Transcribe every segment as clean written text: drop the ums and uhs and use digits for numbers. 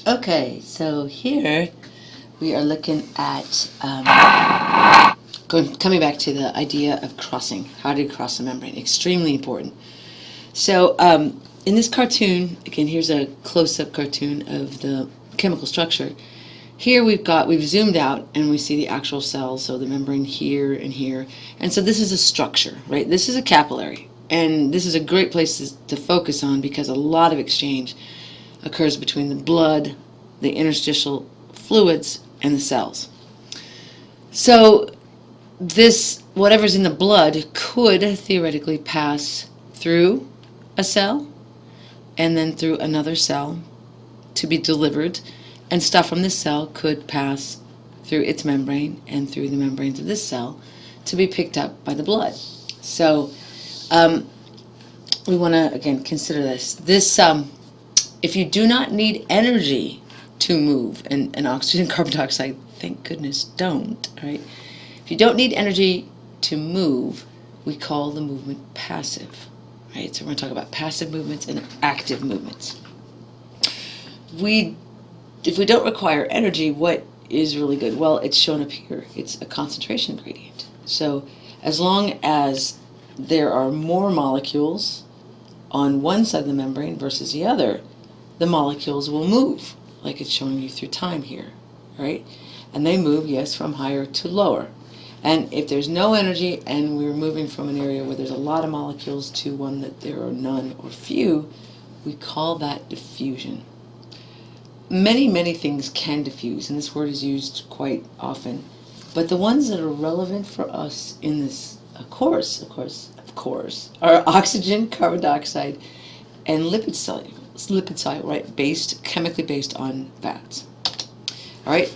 Okay, so here we are looking at coming back to the idea of crossing. How to cross the membrane. Extremely important. So in this cartoon, again, here's a close-up cartoon of the chemical structure. Here we've zoomed out and we see the actual cells, so the membrane here and here. And so this is a structure, right? This is a capillary. And this is a great place to focus on because a lot of exchange occurs between the blood, the interstitial fluids, and the cells. So this, whatever's in the blood, could theoretically pass through a cell and then through another cell to be delivered, and stuff from this cell could pass through its membrane and through the membranes of this cell to be picked up by the blood. So we want to, again, consider this. If you do not need energy to move, and oxygen and carbon dioxide, thank goodness, don't, right? If you don't need energy to move, we call the movement passive, right? So we're going to talk about passive movements and active movements. If we don't require energy, what is really good? Well, it's shown up here. It's a concentration gradient. So as long as there are more molecules on one side of the membrane versus the other, the molecules will move, like it's showing you through time here, right? And they move, yes, from higher to lower. And if there's no energy and we're moving from an area where there's a lot of molecules to one that there are none or few, we call that diffusion. Many, many things can diffuse, and this word is used quite often. But the ones that are relevant for us in this course, of course, are oxygen, carbon dioxide, and lipid soluble, right? Chemically based on fats. All right.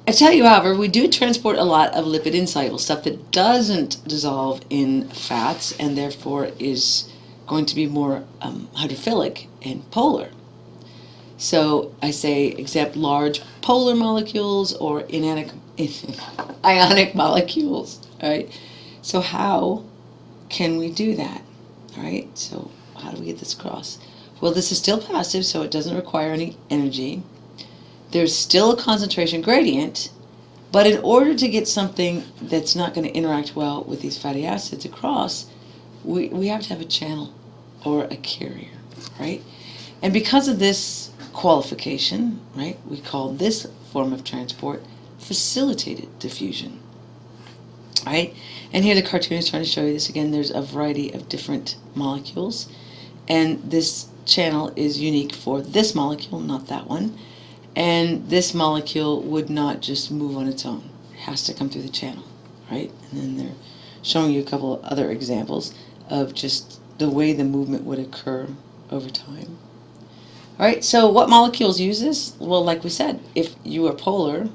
I tell you, however, we do transport a lot of lipid insoluble stuff that doesn't dissolve in fats and therefore is going to be more hydrophilic and polar. So I say except large polar molecules or ionic molecules, right? So how can we do that, all right? So how do we get this across? Well, this is still passive, so it doesn't require any energy. There's still a concentration gradient, but in order to get something that's not going to interact well with these fatty acids across, we have to have a channel or a carrier, right? And because of this qualification, right, we call this form of transport facilitated diffusion, right? And here the cartoon is trying to show you this again. There's a variety of different molecules, and this channel is unique for this molecule, not that one. And this molecule would not just move on its own. It has to come through the channel, right? And then they're showing you a couple of other examples of just the way the movement would occur over time. All right, so what molecules use this? Well, like we said, if you are polar,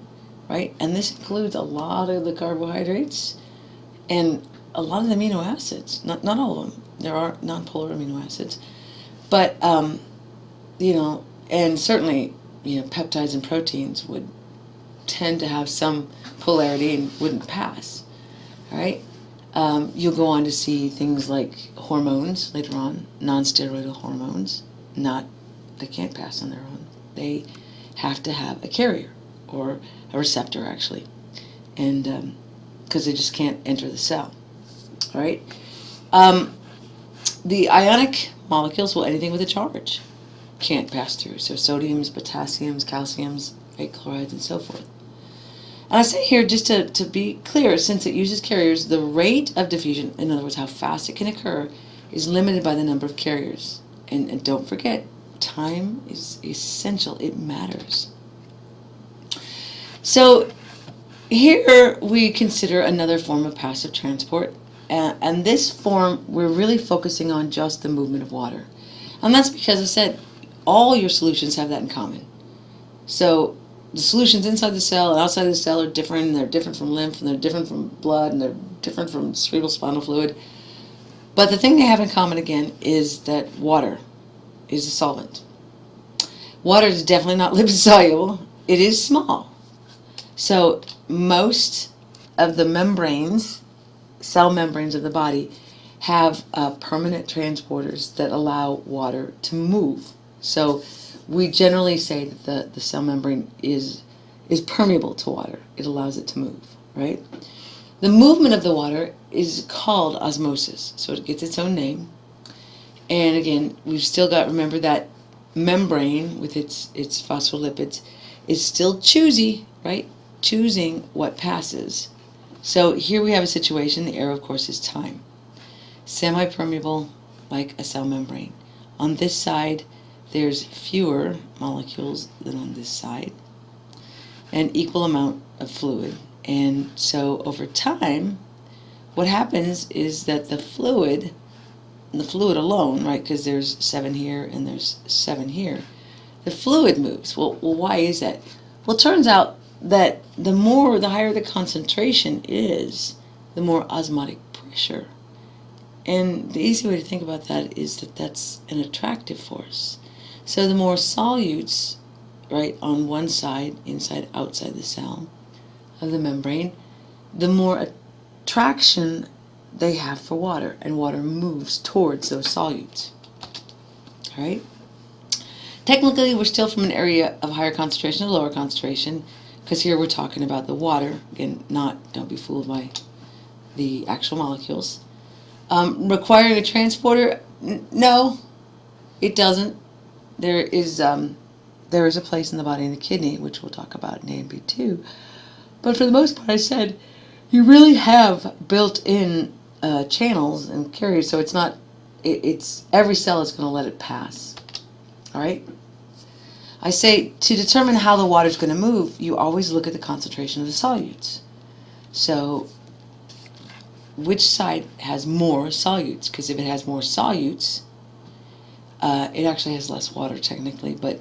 right, and this includes a lot of the carbohydrates and a lot of the amino acids, not all of them. There are non-polar amino acids, but, and certainly, peptides and proteins would tend to have some polarity and wouldn't pass, all right? You'll go on to see things like hormones later on, non-steroidal hormones, they can't pass on their own. They have to have a carrier, or a receptor actually, and because they just can't enter the cell, all right? The ionic molecules, well, anything with a charge can't pass through. So sodiums, potassiums, calciums, right, chlorides, and so forth. And I say here, just to be clear, since it uses carriers, the rate of diffusion, in other words, how fast it can occur, is limited by the number of carriers. And don't forget, time is essential. It matters. So here we consider another form of passive transport. And this form, we're really focusing on just the movement of water. And that's because I said all your solutions have that in common. So the solutions inside the cell and outside the cell are different, and they're different from lymph, and they're different from blood, and they're different from cerebral spinal fluid. But the thing they have in common, again, is that water is a solvent. Water is definitely not lipid soluble. It is small. So most of the membranes, cell membranes of the body, have permanent transporters that allow water to move. So we generally say that the cell membrane is permeable to water. It allows it to move, right? The movement of the water is called osmosis, so it gets its own name. And again, we've still got, remember, that membrane with its phospholipids is still choosy, right? Choosing what passes. So here we have a situation, the arrow of course is time. Semi-permeable like a cell membrane. On this side there's fewer molecules than on this side, an equal amount of fluid. And so over time, what happens is that the fluid alone, right, because there's 7 here and there's 7 here, the fluid moves. Well, why is that? Well, it turns out that the higher the concentration is, the more osmotic pressure. And the easy way to think about that is that that's an attractive force. So the more solutes, right, on one side, inside, outside the cell of the membrane, the more attraction they have for water, and water moves towards those solutes. All right? Technically, we're still from an area of higher concentration to lower concentration, because here we're talking about the water. Again, don't be fooled by the actual molecules. Requiring a transporter? No, it doesn't. There is a place in the body in the kidney, which we'll talk about in A and B too. But for the most part, I said, you really have built-in channels and carriers, so it's not. It's every cell is going to let it pass. All right. I say to determine how the water is going to move, you always look at the concentration of the solutes. So, which side has more solutes? Because if it has more solutes, it actually has less water technically. But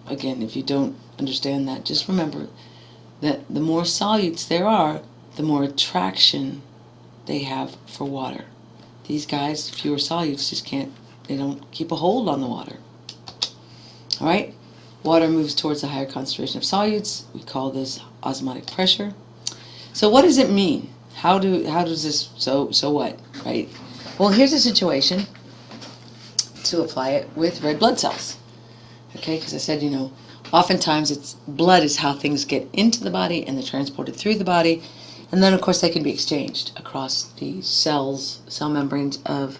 again, if you don't understand that, just remember that the more solutes there are, the more attraction they have for water. These guys, fewer solutes, they don't keep a hold on the water. All right? Water moves towards a higher concentration of solutes. We call this osmotic pressure. So what does it mean? How does this, so what, right? Well, here's a situation to apply it with red blood cells. Okay, because I said, oftentimes blood is how things get into the body and they're transported through the body. And then, of course, they can be exchanged across the cell membranes of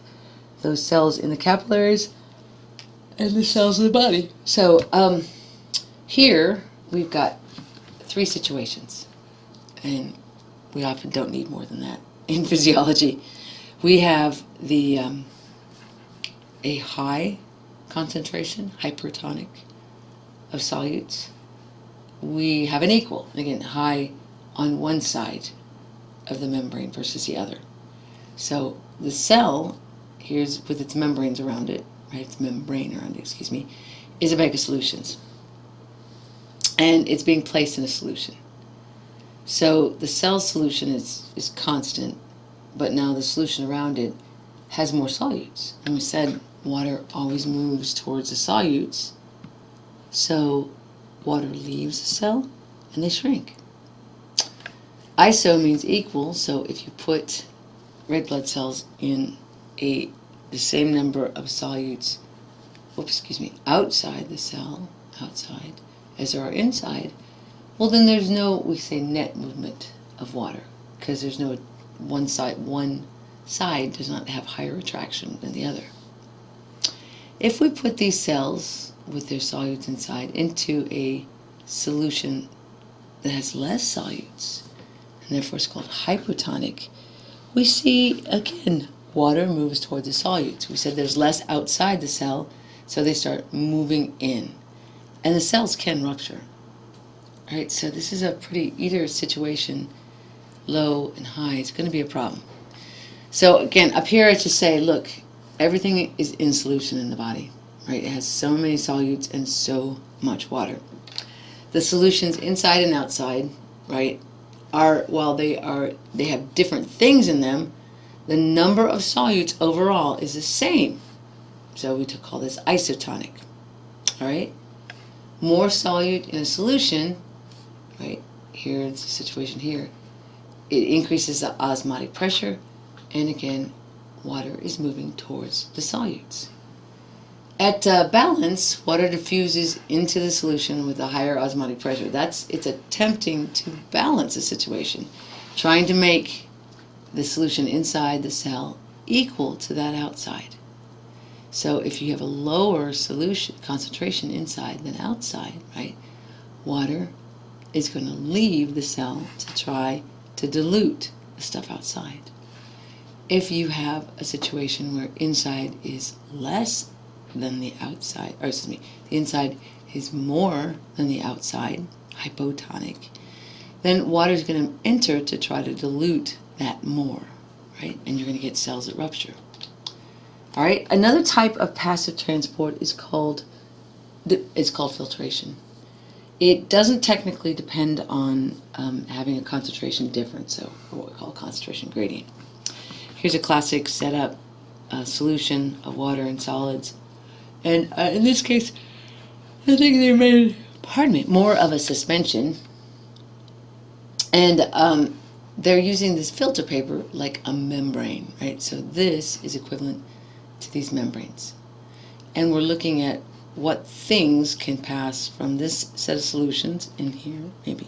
those cells in the capillaries and the cells of the body. So here we've got 3 situations, and we often don't need more than that in physiology. We have a high concentration, hypertonic, of solutes. We have an equal, again, high on one side of the membrane versus the other. So the cell, here's with its membranes around it, right? Its membrane around it, excuse me, is a bag of solutions. And it's being placed in a solution. So the cell solution is constant, but now the solution around it has more solutes. And we said water always moves towards the solutes, so water leaves the cell and they shrink. Iso means equal, so if you put red blood cells in the same number of solutes, outside the cell, as there are inside, well then there's no, we say, net movement of water, because there's no one side does not have higher attraction than the other. If we put these cells with their solutes inside into a solution that has less solutes, and therefore it's called hypotonic, we see, again, water moves toward the solutes. We said there's less outside the cell, so they start moving in. And the cells can rupture. All right, so this is a either situation, low and high, it's going to be a problem. So again, up here I just say, look, everything is in solution in the body, right? It has so many solutes and so much water. The solutions inside and outside, right, while they have different things in them, the number of solutes overall is the same. So we call this isotonic. All right? More solute in a solution, right? Here it's the situation here. It increases the osmotic pressure, and again, water is moving towards the solutes. At balance, water diffuses into the solution with a higher osmotic pressure. It's attempting to balance the situation, trying to make the solution inside the cell equal to that outside. So if you have a lower solution concentration inside than outside, right, water is going to leave the cell to try to dilute the stuff outside. If you have a situation where inside is less than the outside, or excuse me, the inside is more than the outside, hypotonic, then water is going to enter to try to dilute that more, right? And you're going to get cells that rupture. All right. Another type of passive transport is called filtration. It doesn't technically depend on having a concentration difference, so what we call a concentration gradient. Here's a classic setup solution of water and solids. And in this case, I think they made, more of a suspension. And they're using this filter paper like a membrane, right? So this is equivalent to these membranes. And we're looking at what things can pass from this set of solutions in here, maybe,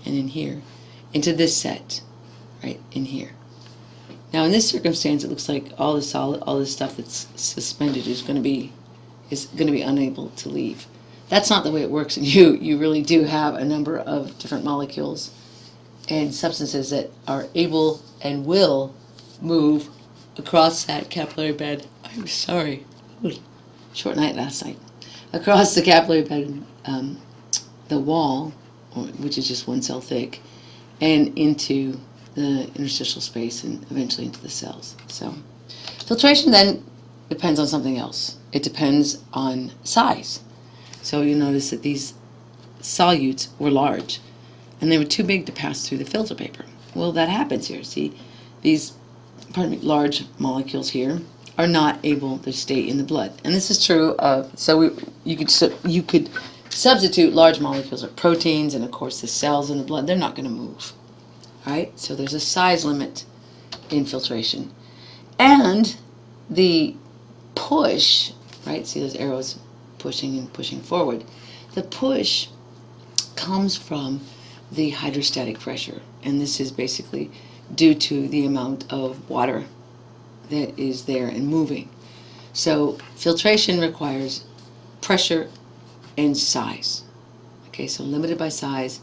and in here, into this set, right, in here. Now in this circumstance, it looks like all the solid, all this stuff that's suspended is going to be unable to leave. That's not the way it works in you. You really do have a number of different molecules and substances that are able and will move across that capillary bed. I'm sorry, short night last night. Across the capillary bed, the wall, which is just one cell thick, and into the interstitial space and eventually into the cells. So filtration then depends on something else. It depends on size. So you notice that these solutes were large and they were too big to pass through the filter paper. Well, that happens here. See, these large molecules here are not able to stay in the blood. And this is true of, you could substitute large molecules of proteins, and of course the cells in the blood, they're not going to move. All right? So there's a size limit in filtration. And the push, right? See those arrows pushing and pushing forward. The push comes from the hydrostatic pressure, and this is basically due to the amount of water that is there and moving. So filtration requires pressure and size. Okay, so limited by size,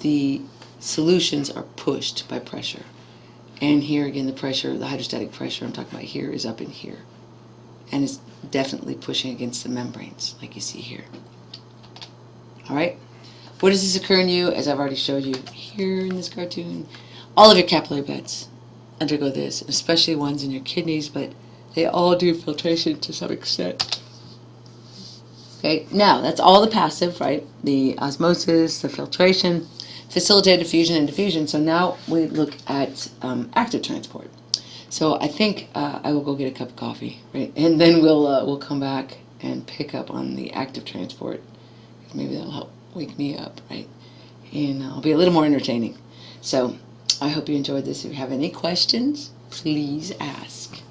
the solutions are pushed by pressure. And here again, the pressure, the hydrostatic pressure I'm talking about here, is up in here. And it's definitely pushing against the membranes, like you see here. All right? Where does this occur in you? As I've already showed you here in this cartoon, all of your capillary beds undergo this, especially ones in your kidneys, but they all do filtration to some extent. Okay, now that's all the passive, right? The osmosis, the filtration, facilitated diffusion and diffusion. So now we look at active transport. So I think I will go get a cup of coffee, right? And then we'll come back and pick up on the active transport. Maybe that'll help wake me up, right? And I'll be a little more entertaining. So I hope you enjoyed this. If you have any questions, please ask.